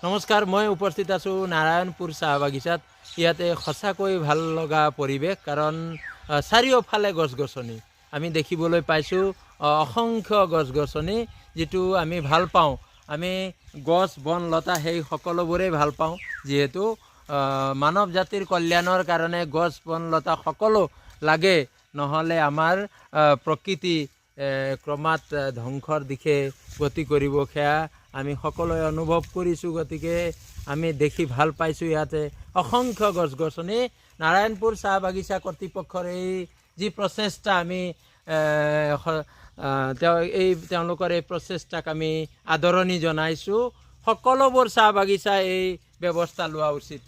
নমস্কাৰ, মই উপস্থিত আছোঁ নাৰায়ণপুৰ চাহ বাগিচাত। ইয়াতে সঁচাকৈ ভাল লগা পৰিৱেশ, কাৰণ চাৰিওফালে গছ গছনি আমি দেখিবলৈ পাইছোঁ। অসংখ্য গছ গছনি, যিটো আমি ভাল পাওঁ। আমি গছ বন লতা সেই সকলোবোৰেই ভাল পাওঁ, যিহেতু মানৱ জাতিৰ কল্যাণৰ কাৰণে গছ বন লতা সকলো লাগে। নহ'লে আমাৰ প্ৰকৃতি ক্ৰমাৎ ধ্বংসৰ দিশে গতি কৰিব, সেয়া আমি সকলোৱে অনুভৱ কৰিছোঁ। গতিকে আমি দেখি ভাল পাইছোঁ। ইয়াতে অসংখ্য গছ গছনি। নাৰায়ণপুৰ চাহ বাগিচা কৰ্তৃপক্ষৰ এই যি প্ৰচেষ্টা, আমি তেওঁলোকৰ এই প্ৰচেষ্টাক আমি আদৰণি জনাইছোঁ। সকলোবোৰ চাহ বাগিচা এই ব্যৱস্থা লোৱা উচিত।